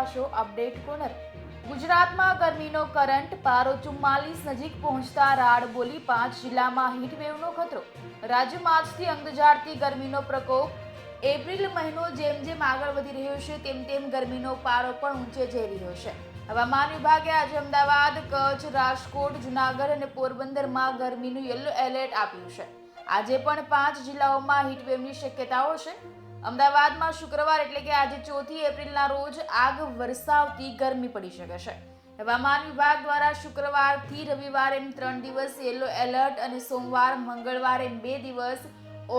જોવાશો update corner. ગુજરાતમાં ગરમીનો current પારો 44 નજીક પહોંચતા રાડ બોલી 5 જિલ્લામાં હીટવેવનો ખતરો। રાજ્યમાં આજથી અંગજારતી ગરમીનો પ્રકોપ। એપ્રિલ મહિનો જેમ જેમ આગળ વધી રહ્યો છે તેમ તેમ ગરમીનો પારો પણ ઊંચે જઈ રહ્યો છે। હવામાન વિભાગે આજે અમદાવાદ, કચ્છ, રાજકોટ, જૂનાગઢ અને પોરબંદરમાં ગરમીનું યલો એલર્ટ આપ્યું છે। આજે પણ 5 જિલ્લાઓમાં હીટવેવની શક્યતાઓ છે। અમદાવાદમાં શુક્રવાર એટલે કે આજે 4 એપ્રિલના રોજ આગ વરસાવતી ગરમી પડી શકે છે। હવામાન વિભાગ દ્વારા શુક્રવારથી રવિવાર એમ 3 દિવસ યલો એલર્ટ અને સોમવાર, મંગળવાર એમ 2 દિવસ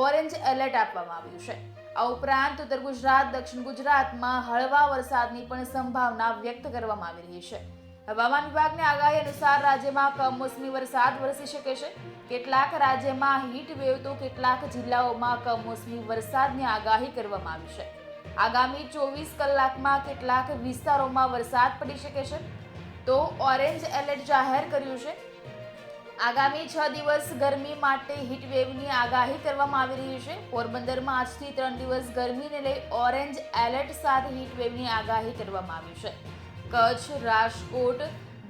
ઓરેન્જ એલર્ટ આપવામાં આવ્યું છે। આ ઉપરાંત ઉત્તર ગુજરાત, દક્ષિણ ગુજરાતમાં હળવા વરસાદની પણ સંભાવના વ્યક્ત કરવામાં આવી રહી છે। હવામાન વિભાગની આગાહી અનુસાર રાજ્યમાં કમોસમી વરસાદ વરસી શકે છે। કેટલાક રાજ્યમાં હીટ વેવ તો કેટલાક જિલ્લાઓમાં કમોસમી વરસાદની આગાહી કરવામાં આવી છે। આગામી 24 કલાકમાં કેટલાક વિસ્તારોમાં વરસાદ પડી શકે છે તો ઓરેન્જ એલર્ટ જાહેર કર્યું છે। આગામી 6 દિવસ ગરમી માટે હીટ વેવની આગાહી કરવામાં આવી રહી છે। પોરબંદરમાં આજથી 3 દિવસ ગરમીને લઈ ઓરેન્જ એલર્ટ સાથે હીટ વેવની આગાહી કરવામાં આવી છે। કચ્છ, રાજકોટ,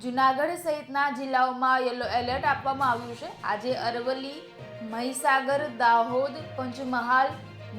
જૂનાગઢ સહિતના જિલ્લાઓમાં યલો એલર્ટ આપવામાં આવ્યું છે। આજે અરવલ્લી, મહીસાગર, દાહોદ, પંચમહાલ,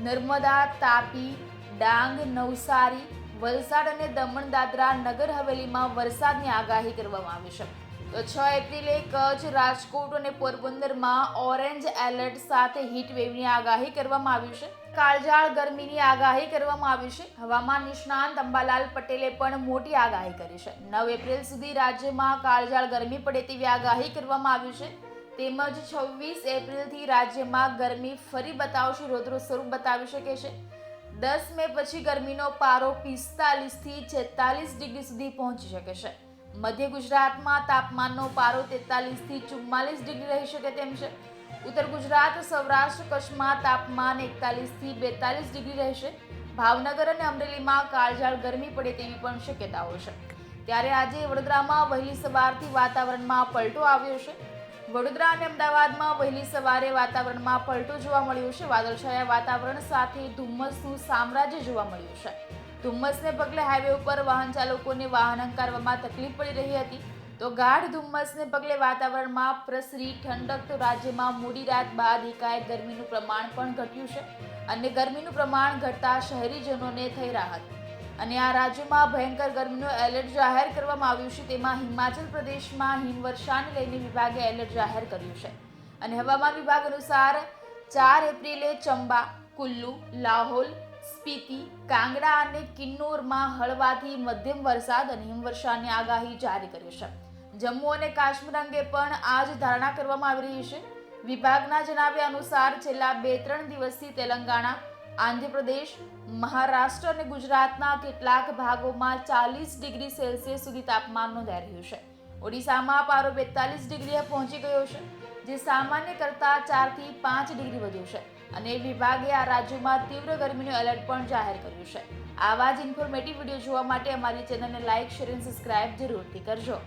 નર્મદા, તાપી, ડાંગ, નવસારી, વલસાડ અને દમણ દાદરા નગર હવેલીમાં વરસાદની આગાહી કરવામાં આવી છે। તો 6 એપ્રિલે કચ્છ, રાજકોટ અને પોરબંદરમાં ઓરેન્જ એલર્ટ સાથે હીટ વેવની આગાહી કરવામાં આવી છે। કાળઝાળ ગરમીની આગાહી કરવામાં આવી છે। હવામાન નિષ્ણાંત અંબાલાલ પટેલે પણ મોટી આગાહી કરી છે। 9 એપ્રિલ સુધી રાજ્યમાં કાળઝાળ ગરમી પડે તેવી આગાહી કરવામાં આવી છે। તેમજ 26 એપ્રિલથી રાજ્યમાં ગરમી ફરી બતાવશે રૌદ્ર સ્વરૂપ બતાવી શકે છે। 10 મે પછી ગરમીનો પારો 45 થી 46 ડિગ્રી સુધી પહોંચી શકે છે। મધ્ય ગુજરાતમાં તાપમાનનો પારો 43 થી 44 ડિગ્રી રહી શકે તેમ છે। ઉત્તર ગુજરાત, સૌરાષ્ટ્ર, કચ્છમાં તાપમાન 41 થી 42 ડિગ્રી રહેશે। ભાવનગર અને અમરેલીમાં કાળઝાળ ગરમી પડે તેવી પણ શક્યતાઓ છે। ત્યારે આજે વડોદરામાં વહેલી સવારથી વાતાવરણમાં પલટો આવ્યો છે। વડોદરા અને અમદાવાદમાં વહેલી સવારે વાતાવરણમાં પલટો જોવા મળ્યો છે। વાદળછાયા વાતાવરણ સાથે ધુમ્મસનું સામ્રાજ્ય જોવા મળ્યું છે। ધુમ્મસને પગલે હાઈવે ઉપર વાહન ચાલકોને વાહન હંકારવામાં તકલીફ પડી રહી હતી તો ગાઢ ધુમ્મસને પગલે વાતાવરણમાં પ્રસરી ઠંડક। તો રાજ્યમાં મોડી રાત બાદ એકાએક ગરમીનું પ્રમાણ પણ ઘટ્યું છે અને ગરમીનું પ્રમાણ ઘટતા શહેરીજનોને થઈ રાહત। અને આ રાજ્યોમાં ભયંકર ગરમીનું એલર્ટ જાહેર કરવામાં આવ્યું છે। તેમાં હિમાચલ પ્રદેશમાં હિમવર્ષાને લઈને વિભાગે એલર્ટ જાહેર કર્યું છે। અને હવામાન વિભાગ અનુસાર 4 એપ્રિલે ચંબા, કુલ્લુ, લાહોલ, સ્પીતિ, કાંગડા અને કિન્નોરમાં હળવાથી મધ્યમ વરસાદ અને હિમવર્ષાની આગાહી જારી કરી છે। જમ્મુ અને કાશ્મીર અંગે પણ આ જ ધારણા કરવામાં આવી રહી છે। વિભાગના જણાવ્યા અનુસાર છેલ્લા 2-3 દિવસથી તેલંગાણા, આંધ્રપ્રદેશ, મહારાષ્ટ્ર અને ગુજરાતના કેટલાક ભાગોમાં 40 ડિગ્રી સેલ્સિયસ સુધી તાપમાન નોંધાઈ રહ્યું છે। ઓડિશામાં પારો 42 ડિગ્રીએ પહોંચી ગયો છે જે સામાન્ય કરતાં 4 થી 5 ડિગ્રી વધુ છે। અને વિભાગે આ રાજ્યોમાં તીવ્ર ગરમીનું એલર્ટ પણ જાહેર કર્યું છે। આવા જ ઇન્ફોર્મેટિવ વિડીયો જોવા માટે અમારી ચેનલને લાઇક, શેર અને સબસ્ક્રાઇબ જરૂરથી કરજો।